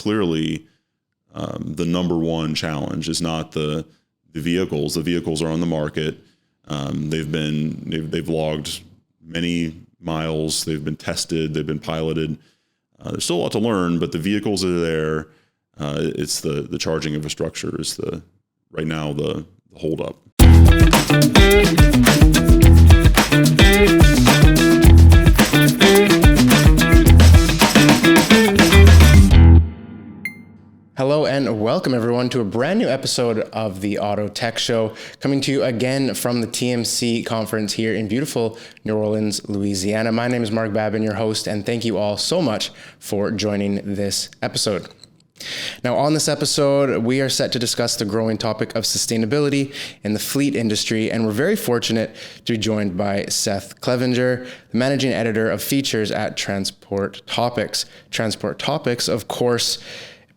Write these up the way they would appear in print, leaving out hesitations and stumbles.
clearly the number one challenge is not the vehicles. The vehicles are on the market. They've logged many miles. They've been tested. They've been piloted. There's still a lot to learn, but the vehicles are there. It's the charging infrastructure is right now the holdup. Hello and welcome everyone to a brand new episode of the Auto Tech Show, coming to you again from the TMC conference here in beautiful New Orleans, Louisiana. My name is Mark Babin, your host, and thank you all so much for joining this episode. Now, on this episode, we are set to discuss the growing topic of sustainability in the fleet industry, and we're very fortunate to be joined by Seth Clevenger, the managing editor of features at Transport Topics. Transport Topics, of course,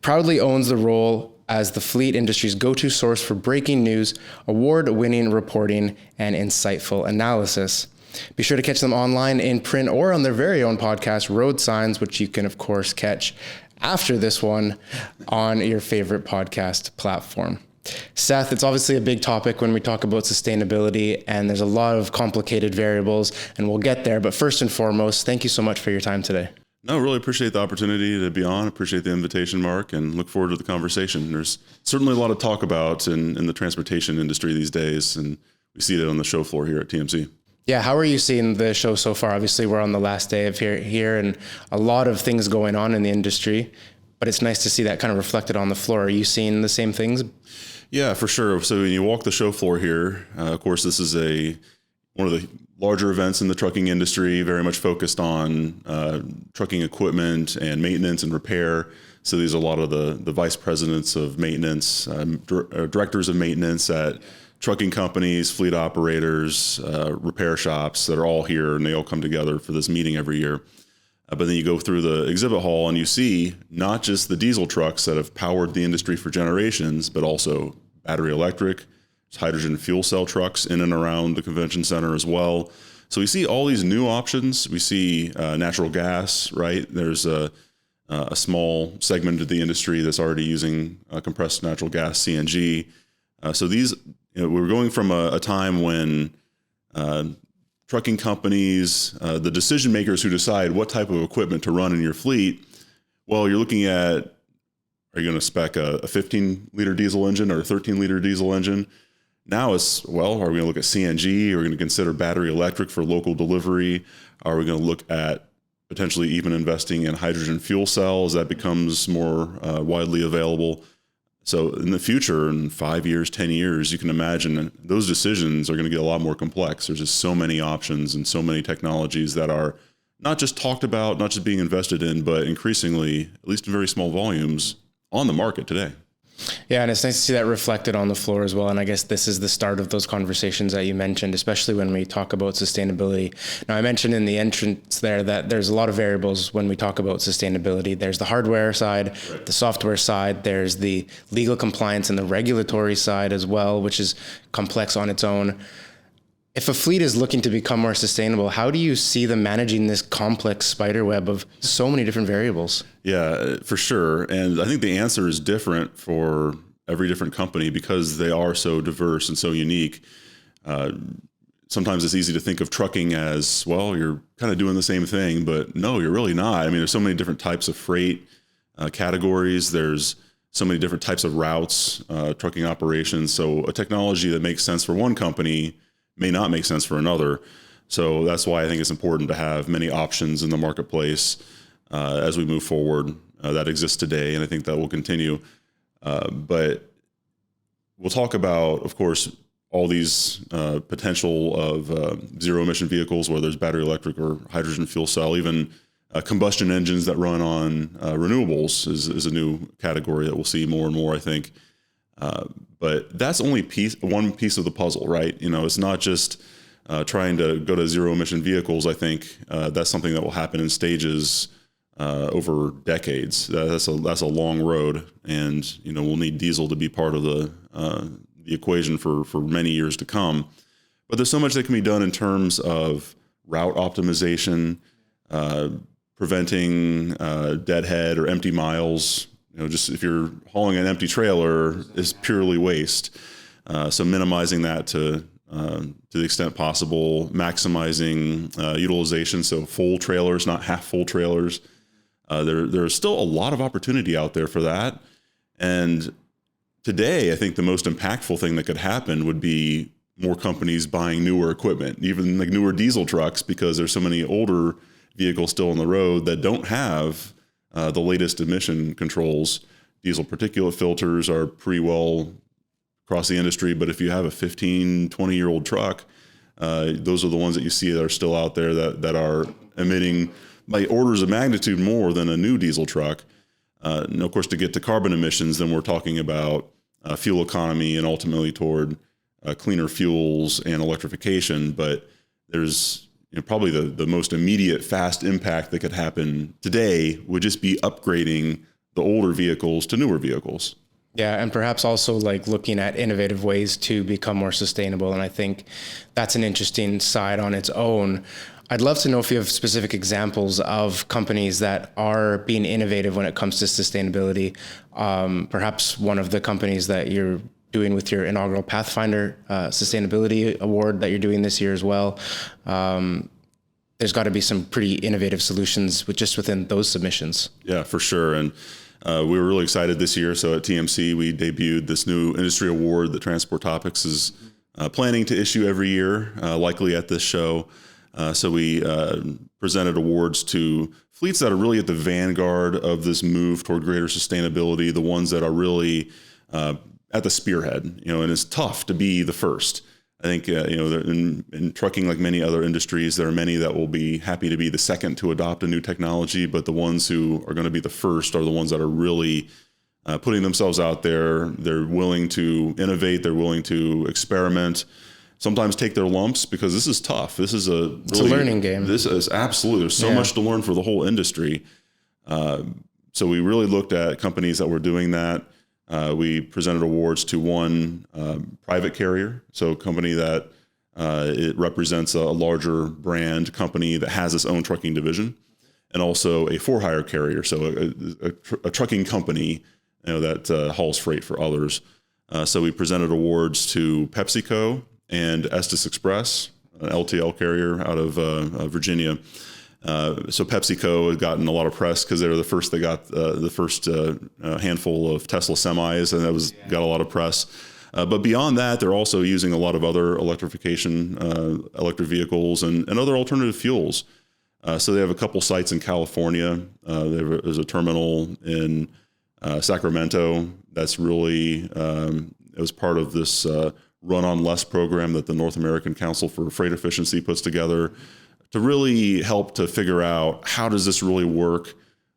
proudly owns the role as the fleet industry's go-to source for breaking news, award-winning reporting, and insightful analysis. Be sure to catch them online in print or on their very own podcast, RoadSigns, which you can, of course, catch after this one on your favorite podcast platform. Seth, it's obviously a big topic when we talk about sustainability, and there's a lot of complicated variables, and we'll get there. But first and foremost, thank you so much for your time today. No, really appreciate the opportunity to be on. Appreciate the invitation, Mark, and look forward to the conversation. There's certainly a lot to talk about in the transportation industry these days, and we see it on the show floor here at TMC. Yeah, how are you seeing the show so far? Obviously, we're on the last day of here, and a lot of things going on in the industry, but it's nice to see that kind of reflected on the floor. Are you seeing the same things? Yeah, for sure. So when you walk the show floor here, of course, this is one of the larger events in the trucking industry, very much focused on trucking equipment and maintenance and repair. So these are a lot of the vice presidents of maintenance, directors of maintenance at trucking companies, fleet operators, repair shops that are all here, and they all come together for this meeting every year. But then you go through the exhibit hall and you see not just the diesel trucks that have powered the industry for generations, but also battery electric, hydrogen fuel cell trucks in and around the convention center as well. So we see all these new options. We see natural gas, right? There's a small segment of the industry that's already using compressed natural gas, CNG. So these, we're going from a time when trucking companies, the decision makers who decide what type of equipment to run in your fleet, well, you're looking at, are you going to spec a 15-liter diesel engine or a 13-liter diesel engine? Now it's, well, are we going to look at CNG? Are we going to consider battery electric for local delivery? Are we going to look at potentially even investing in hydrogen fuel cells that becomes more widely available? So in the future, in 5 years, 10 years, you can imagine those decisions are going to get a lot more complex. There's just so many options and so many technologies that are not just talked about, not just being invested in, but increasingly, at least in very small volumes, on the market today. Yeah, and it's nice to see that reflected on the floor as well. And I guess this is the start of those conversations that you mentioned, especially when we talk about sustainability. Now, I mentioned in the entrance there that there's a lot of variables when we talk about sustainability. There's the hardware side, the software side, there's the legal compliance and the regulatory side as well, which is complex on its own. If a fleet is looking to become more sustainable, how do you see them managing this complex spider web of so many different variables? Yeah, for sure. And I think the answer is different for every different company because they are so diverse and so unique. Sometimes it's easy to think of trucking as, well, you're kind of doing the same thing, but no, you're really not. I mean, there's so many different types of freight categories. There's so many different types of routes, trucking operations. So a technology that makes sense for one company may not make sense for another. So that's why I think it's important to have many options in the marketplace as we move forward that exists today. And I think that will continue. But we'll talk about, of course, all these potential of zero emission vehicles, whether it's battery electric or hydrogen fuel cell, even combustion engines that run on renewables is a new category that we'll see more and more, I think. But that's only one piece of the puzzle, right? It's not just trying to go to zero emission vehicles. I think that's something that will happen in stages over decades. That's a long road, and we'll need diesel to be part of the equation for many years to come. But there's so much that can be done in terms of route optimization, preventing deadhead or empty miles, just if you're hauling an empty trailer is purely waste. So minimizing that to the extent possible, maximizing utilization. So full trailers, not half full trailers. There's still a lot of opportunity out there for that. And today, I think the most impactful thing that could happen would be more companies buying newer equipment, even like newer diesel trucks, because there's so many older vehicles still on the road that don't have the latest emission controls. Diesel particulate filters are pretty well across the industry, but if you have a 15, 20-year-old truck, those are the ones that you see that are still out there that are emitting by orders of magnitude more than a new diesel truck. And of course, to get to carbon emissions, then we're talking about fuel economy and ultimately toward cleaner fuels and electrification. But there's probably the most immediate fast impact that could happen today would just be upgrading the older vehicles to newer vehicles. Yeah, and perhaps also like looking at innovative ways to become more sustainable. And I think that's an interesting side on its own. I'd love to know if you have specific examples of companies that are being innovative when it comes to sustainability. Perhaps one of the companies that you're doing with your inaugural Pathfinder Sustainability Award that you're doing this year as well. There's got to be some pretty innovative solutions within those submissions. Yeah, for sure. And we were really excited this year. So at TMC, we debuted this new industry award that Transport Topics is planning to issue every year, likely at this show. So we presented awards to fleets that are really at the vanguard of this move toward greater sustainability, the ones that are really at the spearhead, and it's tough to be the first. I think, in trucking, like many other industries, there are many that will be happy to be the second to adopt a new technology, but the ones who are going to be the first are the ones that are really putting themselves out there. They're willing to innovate. They're willing to experiment, sometimes take their lumps, because this is tough. This is it's a learning game. This is absolutely, there's so much to learn for the whole industry. So we really looked at companies that were doing that. We presented awards to one private carrier, so a company that it represents a larger brand company that has its own trucking division, and also a for-hire carrier, so a trucking company that hauls freight for others. So we presented awards to PepsiCo and Estes Express, an LTL carrier out of Virginia. So PepsiCo had gotten a lot of press because they were the first. They got the first handful of Tesla semis, and that got a lot of press. But beyond that, they're also using a lot of other electrification, electric vehicles, and other alternative fuels. So they have a couple sites in California. There's a terminal in Sacramento that's really it was part of this Run on Less program that the North American Council for Freight Efficiency puts together, to really help to figure out how does this really work.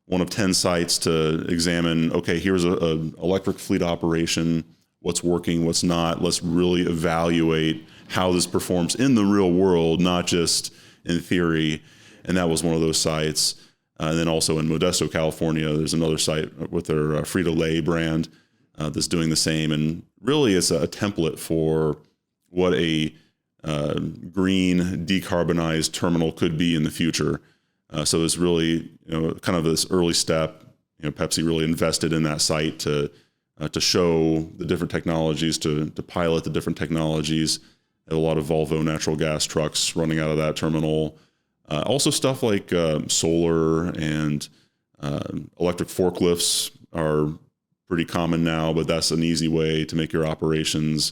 One of 10 sites to examine, okay, here's a electric fleet operation, what's working, what's not. Let's really evaluate how this performs in the real world, not just in theory. And that was one of those sites. And then also in Modesto, California, there's another site with their Frito-Lay brand that's doing the same. And really it's a template for what a green decarbonized terminal could be in the future. So it's really, kind of this early step. Pepsi really invested in that site to show the different technologies, to pilot the different technologies. A lot of Volvo natural gas trucks running out of that terminal. Also stuff like solar and electric forklifts are pretty common now, but that's an easy way to make your operations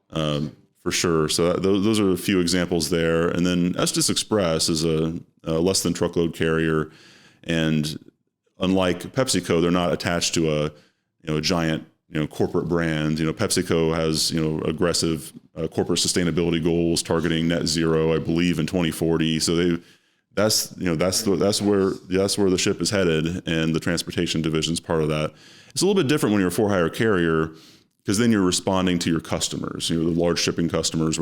for sure. So those are a few examples there. And then Estes Express is a less than truckload carrier. And unlike PepsiCo, they're not attached to a giant, corporate brand. PepsiCo has, aggressive corporate sustainability goals targeting net zero, I believe, in 2040. So that's where the ship is headed. And the transportation division is part of that. It's a little bit different when you're a for-hire carrier, because then you're responding to your customers, the large shipping customers,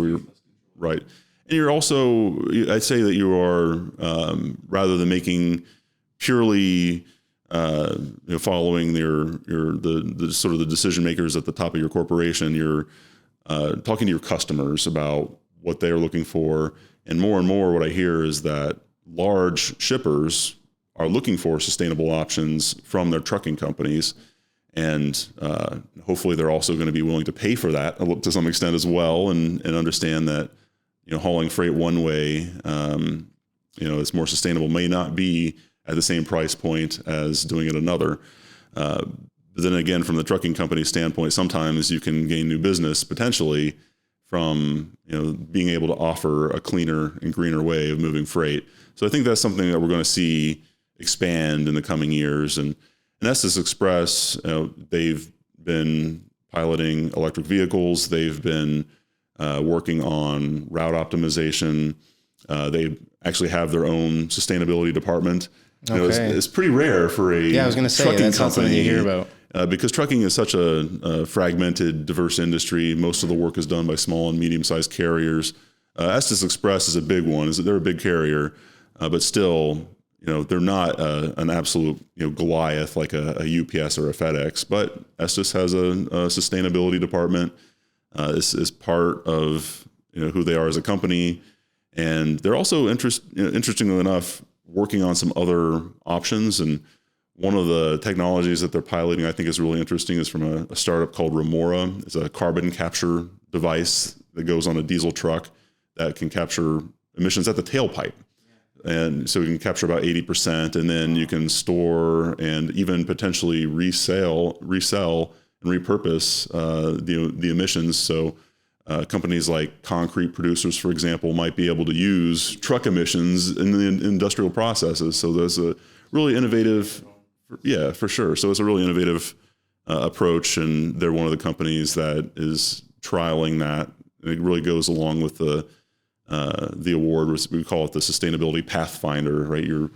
right. And you're also, I'd say that you are, rather than making purely, following the sort of the decision makers at the top of your corporation, you're talking to your customers about what they're looking for. And more what I hear is that large shippers are looking for sustainable options from their trucking companies. And hopefully they're also going to be willing to pay for that to some extent as well, and understand that, hauling freight one way, it's more sustainable, may not be at the same price point as doing it another. But then again, from the trucking company standpoint, sometimes you can gain new business potentially from, being able to offer a cleaner and greener way of moving freight. So I think that's something that we're going to see expand in the coming years. And Estes Express, they've been piloting electric vehicles. They've been working on route optimization. They actually have their own sustainability department. It's pretty rare for a I was going to say, trucking that's not something you hear about. Because trucking is such a fragmented, diverse industry. Most of the work is done by small and medium-sized carriers. Estes Express is a big one. They're a big carrier, but still, they're not an absolute Goliath like a UPS or a FedEx. But Estes has a sustainability department. This is part of who they are as a company, and they're also interestingly enough working on some other options. And one of the technologies that they're piloting, I think, is really interesting, is from a startup called Remora. It's a carbon capture device that goes on a diesel truck that can capture emissions at the tailpipe. And so you can capture about 80%, and then you can store and even potentially resell and repurpose the emissions. So companies like concrete producers, for example, might be able to use truck emissions in the industrial processes. So there's a really innovative, for sure. So it's a really innovative approach, and they're one of the companies that is trialing that. And it really goes along with the award. We call it the Sustainability Pathfinder, right? You're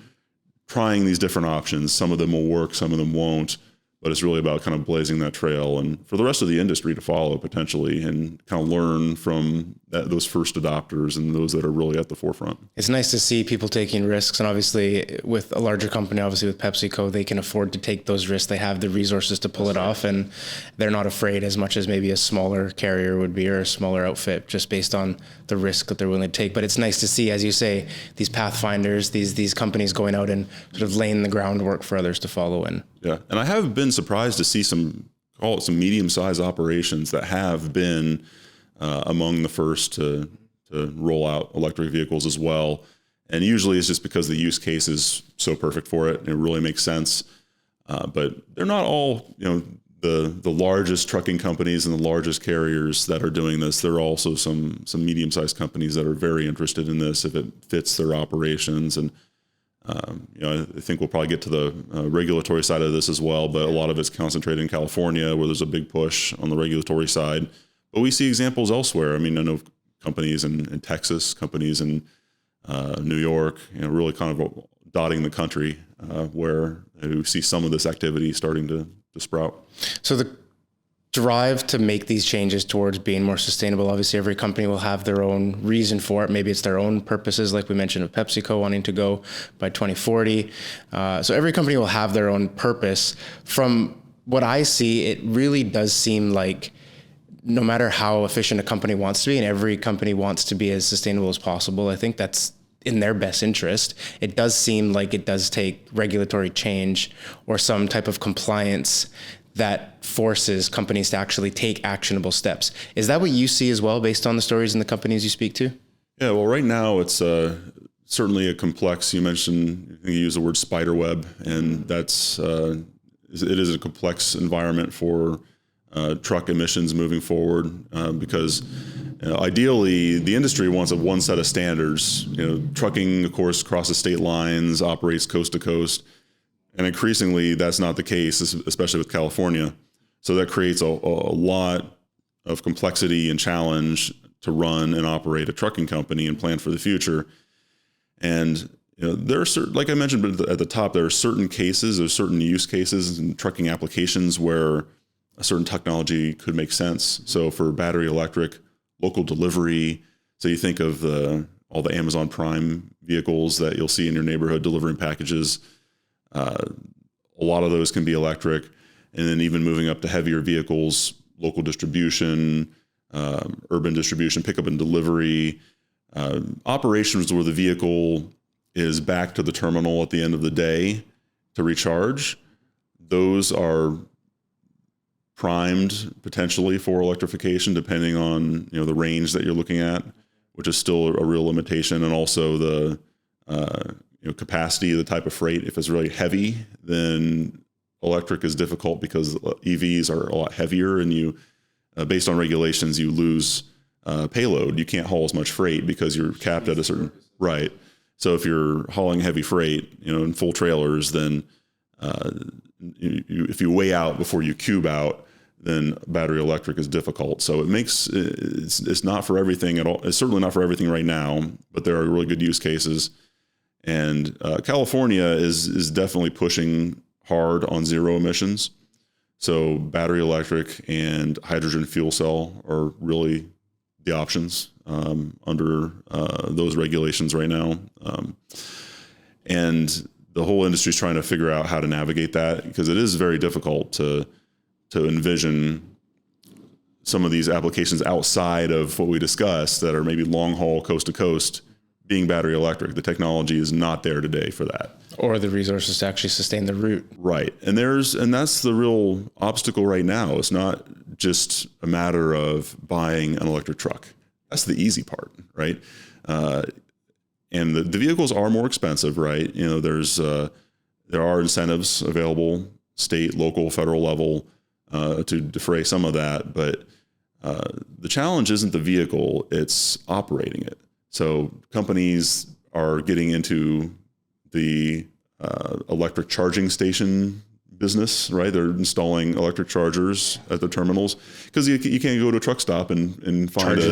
trying these different options. Some of them will work, some of them won't. But it's really about kind of blazing that trail, and for the rest of the industry to follow potentially, and kind of learn from those first adopters and those that are really at the forefront. It's nice to see people taking risks, and obviously with a larger company, obviously with PepsiCo, they can afford to take those risks. They have the resources to pull it off, and they're not afraid as much as maybe a smaller carrier would be, or a smaller outfit, just based on the risk that they're willing to take. But it's nice to see, as you say, these pathfinders, these companies going out and sort of laying the groundwork for others to follow in. Yeah, and I have been surprised to see some medium-sized operations that have been among the first to roll out electric vehicles as well. And usually it's just because the use case is so perfect for it, and it really makes sense. But they're not all, the largest trucking companies and the largest carriers that are doing this. There are also some medium-sized companies that are very interested in this if it fits their operations. And I think we'll probably get to the regulatory side of this as well, but a lot of it's concentrated in California, where there's a big push on the regulatory side. But we see examples elsewhere. I mean, I know companies in Texas, companies in New York, really kind of dotting the country where we see some of this activity starting to sprout. So the drive to make these changes towards being more sustainable, obviously every company will have their own reason for it. Maybe it's their own purposes, like we mentioned with PepsiCo wanting to go by 2040. So every company will have their own purpose. From what I see, it really does seem like no matter how efficient a company wants to be, and every company wants to be as sustainable as possible, I think that's in their best interest. It does seem like it does take regulatory change or some type of compliance that forces companies to actually take actionable steps. Is that what you see as well, based on the stories and the companies you speak to? Yeah, well, right now it's certainly a complex. You mentioned, you use the word spider web, and that's it is a complex environment for truck emissions moving forward because ideally the industry wants a one set of standards. Trucking, of course, crosses state lines, operates coast to coast. And increasingly, that's not the case, especially with California. So that creates a lot of complexity and challenge to run and operate a trucking company and plan for the future. And there are certain, like I mentioned at the top, there are certain cases, there's certain use cases in trucking applications where a certain technology could make sense. So for battery electric, local delivery, so you think of all the Amazon Prime vehicles that you'll see in your neighborhood delivering packages. A lot of those can be electric, and then even moving up to heavier vehicles, local distribution, urban distribution, pickup and delivery, operations where the vehicle is back to the terminal at the end of the day to recharge. Those are primed potentially for electrification, depending on the range that you're looking at, which is still a real limitation, and also the capacity, the type of freight. If it's really heavy, then electric is difficult because EVs are a lot heavier, and you, based on regulations, you lose payload. You can't haul as much freight because you're capped at a certain right. So if you're hauling heavy freight, in full trailers, then if you weigh out before you cube out, then battery electric is difficult. So it's not for everything at all. It's certainly not for everything right now, but there are really good use cases. And California is definitely pushing hard on zero emissions. So battery electric and hydrogen fuel cell are really the options under those regulations right now. And the whole industry is trying to figure out how to navigate that, because it is very difficult to envision some of these applications outside of what we discussed that are maybe long haul, coast to coast, being battery electric. The technology is not there today for that, or the resources to actually sustain the route. Right. And that's the real obstacle right now. It's not just a matter of buying an electric truck. That's the easy part, right? And the vehicles are more expensive, right? There are incentives available, state, local, federal level, to defray some of that. But the challenge isn't the vehicle, it's operating it. So companies are getting into the electric charging station business, right? They're installing electric chargers at the terminals, because you can't go to a truck stop and find a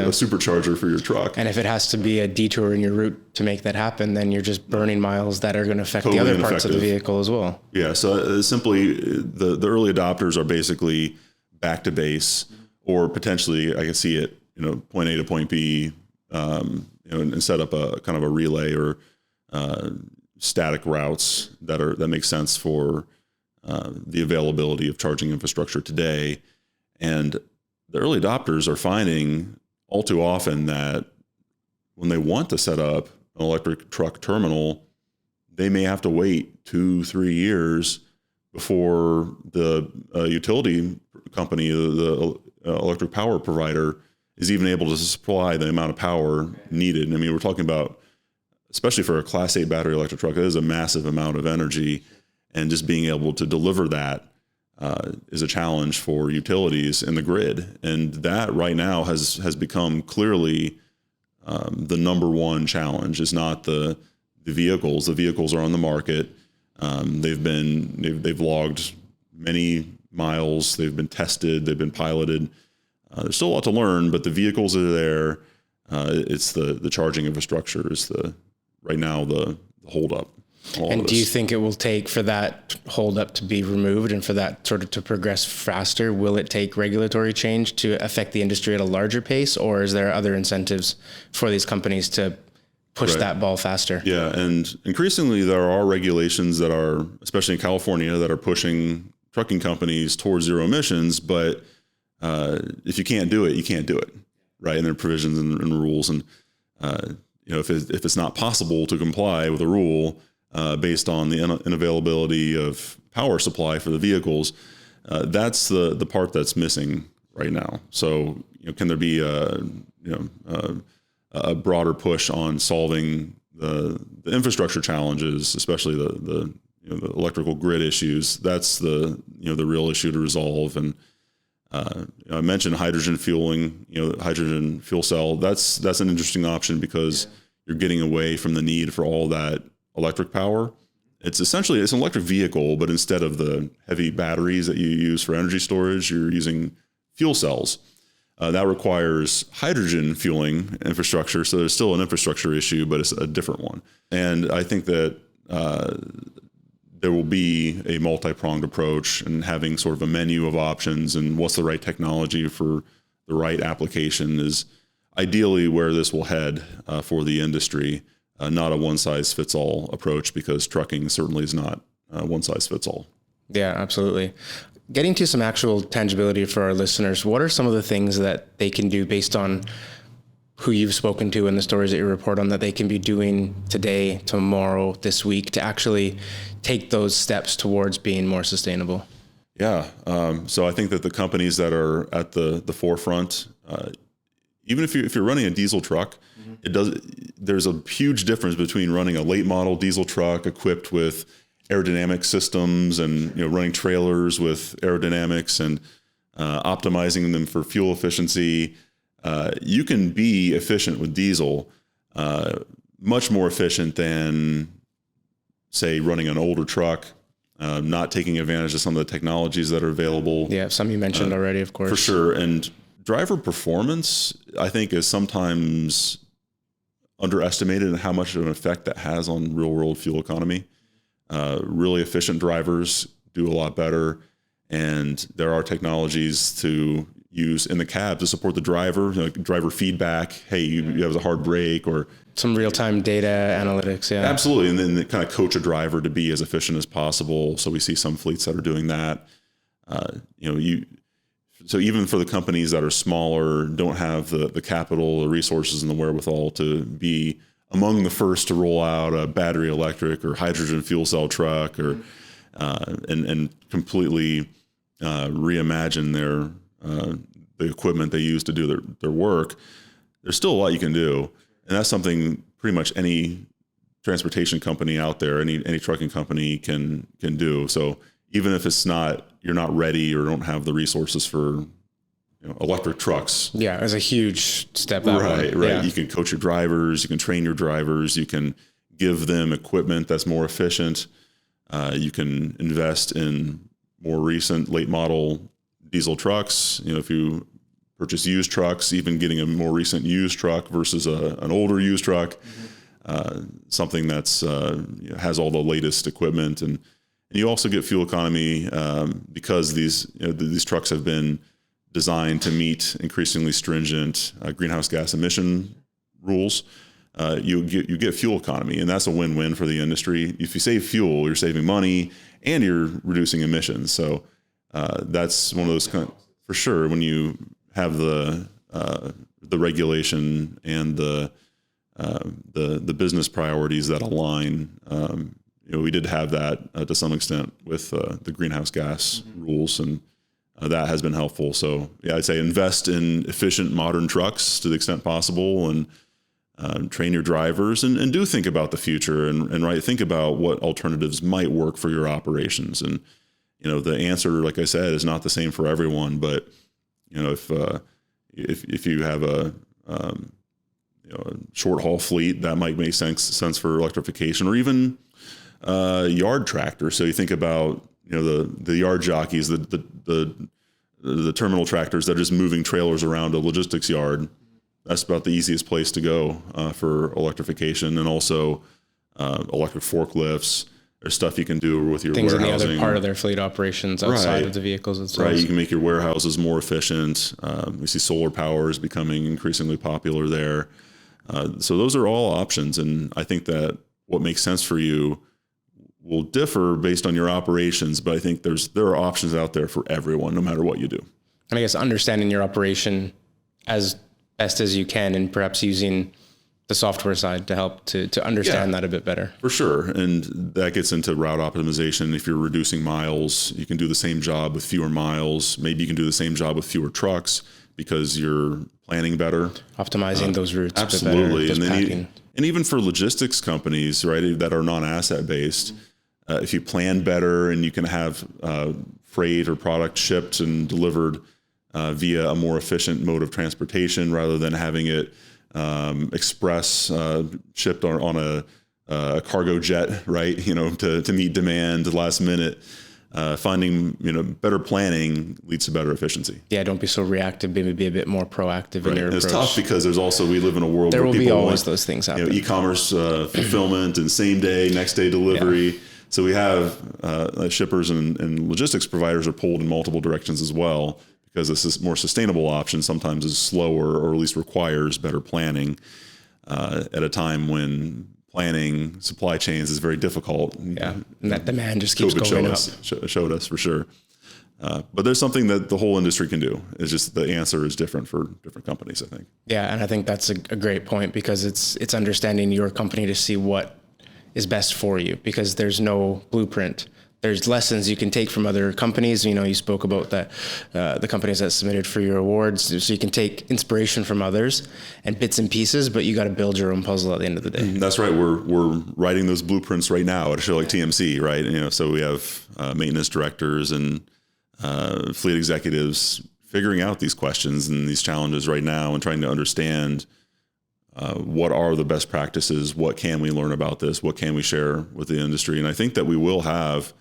supercharger for your truck. And if it has to be a detour in your route to make that happen, then you're just burning miles that are going to affect the other parts of the vehicle as well. Yeah. So simply the early adopters are basically back to base, or potentially I can see it, point A to point B, and set up a kind of a relay or static routes that make sense for the availability of charging infrastructure today. And the early adopters are finding all too often that when they want to set up an electric truck terminal, they may have to wait 2-3 years before the utility company, the electric power provider, is even able to supply the amount of power needed. I mean, we're talking about, especially for a Class 8 battery electric truck, that is a massive amount of energy. And just being able to deliver that is a challenge for utilities in the grid. And that right now has become clearly the number one challenge. Is not the vehicles. The vehicles are on the market. They've logged many miles. They've been tested. They've been piloted. There's still a lot to learn, but the vehicles are there. It's the charging infrastructure is right now the holdup. And do you think it will take for that holdup to be removed and for that sort of to progress faster? Will it take regulatory change to affect the industry at a larger pace, or is there other incentives for these companies to push that ball faster? Yeah, and increasingly there are regulations that are, especially in California, that are pushing trucking companies towards zero emissions. But if you can't do it, you can't do it, right? And there are provisions and rules, and if it's not possible to comply with a rule, based on the unavailability of power supply for the vehicles, that's the part that's missing right now. So, can there be a broader push on solving the infrastructure challenges, especially the electrical grid issues? That's the real issue to resolve. And I mentioned hydrogen fueling, hydrogen fuel cell. That's an interesting option because you're getting away from the need for all that electric power. It's an electric vehicle, but instead of the heavy batteries that you use for energy storage, you're using fuel cells. That requires hydrogen fueling infrastructure. So there's still an infrastructure issue, but it's a different one. And I think that there will be a multi-pronged approach, and having sort of a menu of options and what's the right technology for the right application is ideally where this will head for the industry. Not a one-size-fits-all approach, because trucking certainly is not one-size-fits-all. Yeah, absolutely. Getting to some actual tangibility for our listeners, what are some of the things that they can do based on who you've spoken to and the stories that you report on that they can be doing today, tomorrow, this week to actually take those steps towards being more sustainable? Yeah. So I think that the companies that are at the forefront, even if you're running a diesel truck, there's a huge difference between running a late model diesel truck equipped with aerodynamic systems and running trailers with aerodynamics and optimizing them for fuel efficiency. You can be efficient with diesel, much more efficient than, say, running an older truck, not taking advantage of some of the technologies that are available. Yeah, some you mentioned already, of course. For sure. And driver performance, I think, is sometimes underestimated in how much of an effect that has on real world fuel economy. Really efficient drivers do a lot better. And there are technologies to use in the cab to support the driver, driver feedback. Hey, you have a hard brake, or some real-time data analytics. Yeah, absolutely. And then kind of coach a driver to be as efficient as possible. So we see some fleets that are doing that. So even for the companies that are smaller, don't have the capital, the resources, and the wherewithal to be among the first to roll out a battery electric or hydrogen fuel cell truck, or and completely reimagine the equipment they use to do their work. There's still a lot you can do, and that's something pretty much any transportation company out there, any trucking company can do. So even if you're not ready or don't have the resources for electric trucks. Yeah, it's a huge step. Right. Yeah. You can coach your drivers, you can train your drivers, you can give them equipment that's more efficient. You can invest in more recent late model diesel trucks. If you purchase used trucks, even getting a more recent used truck versus an older used truck, something that's has all the latest equipment, and you also get fuel economy because these trucks have been designed to meet increasingly stringent greenhouse gas emission rules. You get fuel economy, and that's a win-win for the industry. If you save fuel, you're saving money and you're reducing emissions. So that's one of those for sure. When you have the regulation and the business priorities that align, we did have that to some extent with the greenhouse gas rules, and that has been helpful. So yeah, I'd say invest in efficient modern trucks to the extent possible, and train your drivers, and do think about the future, and think about what alternatives might work for your operations. And the answer, like I said, is not the same for everyone. But if you have a short haul fleet, that might make sense for electrification, or even yard tractors. So you think about the yard jockeys, the terminal tractors that are just moving trailers around a logistics yard. That's about the easiest place to go for electrification. And also electric forklifts. There's stuff you can do with your things warehousing. In the other part of their fleet operations outside of the vehicles themselves. Right, you can make your warehouses more efficient. We see solar power is becoming increasingly popular there. So those are all options, and I think that what makes sense for you will differ based on your operations, but I think there are options out there for everyone, no matter what you do. And I guess understanding your operation as best as you can, and perhaps using the software side to help to understand that a bit better. For sure. And that gets into route optimization. If you're reducing miles, you can do the same job with fewer miles. Maybe you can do the same job with fewer trucks because you're planning better. Optimizing those routes. Absolutely. A bit better, and even for logistics companies, right, that are non-asset based, if you plan better and you can have freight or product shipped and delivered via a more efficient mode of transportation rather than having it express shipped on a cargo jet, right? To meet demand last minute. Finding better planning leads to better efficiency. Yeah, don't be so reactive. Maybe be a bit more proactive in your approach. It's tough because we live in a world where people will be always want, those things happen. E-commerce fulfillment and same day, next day delivery. Yeah. So we have shippers and logistics providers are pulled in multiple directions as well, because this is more sustainable option sometimes is slower, or at least requires better planning at a time when planning supply chains is very difficult. Yeah, and that demand just keeps going up. Showed us for sure. But there's something that the whole industry can do. It's just the answer is different for different companies, I think. Yeah, and I think that's a great point, because it's understanding your company to see what is best for you, because there's no blueprint. there's lessons you can take from other companies. You spoke about that, the companies that submitted for your awards. So you can take inspiration from others and bits and pieces, but you got to build your own puzzle at the end of the day. That's right. We're writing those blueprints right now at a show like TMC, right? So we have maintenance directors and fleet executives figuring out these questions and these challenges right now and trying to understand what are the best practices, what can we learn about this, what can we share with the industry. And I think that we will have,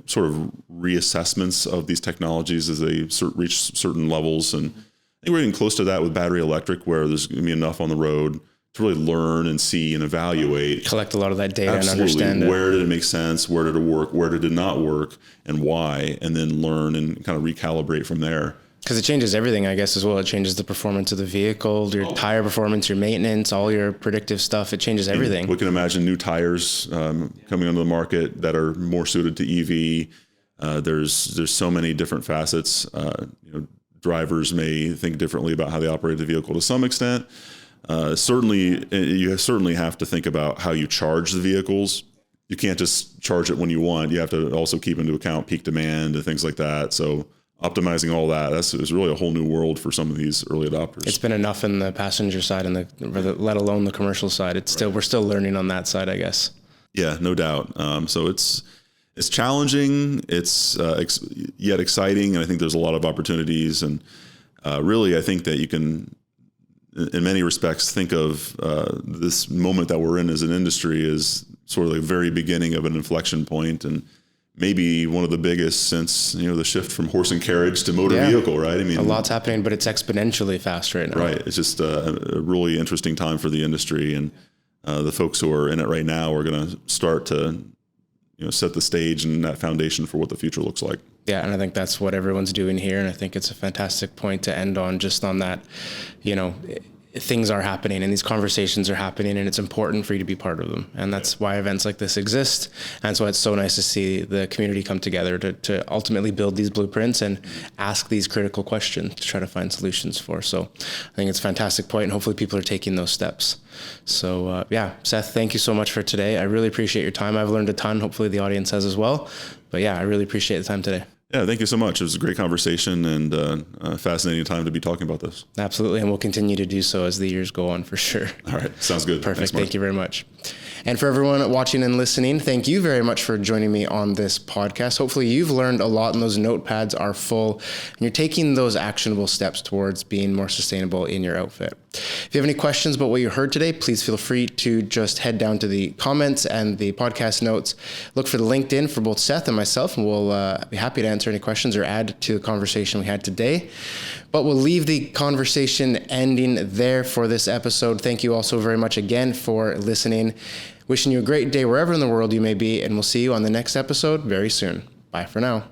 sort of reassessments of these technologies as they reach certain levels. And I think we're getting close to that with battery electric, where there's going to be enough on the road to really learn and see and evaluate. Collect a lot of that data. Absolutely. And understand it. Where did it make sense? Where did it work? Where did it not work? And why? And then learn and kind of recalibrate from there. Because it changes everything, I guess, as well. It changes the performance of the vehicle, your tire performance, your maintenance, all your predictive stuff. It changes everything. We can imagine new tires coming onto the market that are more suited to EV. There's so many different facets. Drivers may think differently about how they operate the vehicle to some extent. Certainly, you certainly have to think about how you charge the vehicles. You can't just charge it when you want. You have to also keep into account peak demand and things like that. So optimizing all that, is really a whole new world for some of these early adopters. It's been enough in the passenger side and let alone the commercial side. We're still learning on that side, I guess. Yeah, no doubt. So it's challenging. It's yet exciting, and I think there's a lot of opportunities. And really, I think that you can, in many respects, think of this moment that we're in as an industry as sort of the very beginning of an inflection point, and maybe one of the biggest since the shift from horse and carriage to motor vehicle, right? I mean, a lot's happening, but it's exponentially fast right now. Right. It's just a really interesting time for the industry, and the folks who are in it right now are going to start to set the stage and that foundation for what the future looks like. Yeah, and I think that's what everyone's doing here, and I think it's a fantastic point to end on, just on that. Things are happening and these conversations are happening, and it's important for you to be part of them. And that's why events like this exist. And that's why it's so nice to see the community come together to ultimately build these blueprints and ask these critical questions to try to find solutions for. So I think it's a fantastic point, and hopefully people are taking those steps. So Seth, thank you so much for today. I really appreciate your time. I've learned a ton. Hopefully the audience has as well. But I really appreciate the time today. Yeah, thank you so much. It was a great conversation and a fascinating time to be talking about this. Absolutely, and we'll continue to do so as the years go on, for sure. All right, sounds good. Perfect. Thank you very much. And for everyone watching and listening, thank you very much for joining me on this podcast. Hopefully you've learned a lot and those notepads are full and you're taking those actionable steps towards being more sustainable in your outfit. If you have any questions about what you heard today, please feel free to just head down to the comments and the podcast notes. Look for the LinkedIn for both Seth and myself, and we'll be happy to answer any questions or add to the conversation we had today. But we'll leave the conversation ending there for this episode. Thank you all so very much again for listening. Wishing you a great day wherever in the world you may be, and we'll see you on the next episode very soon. Bye for now.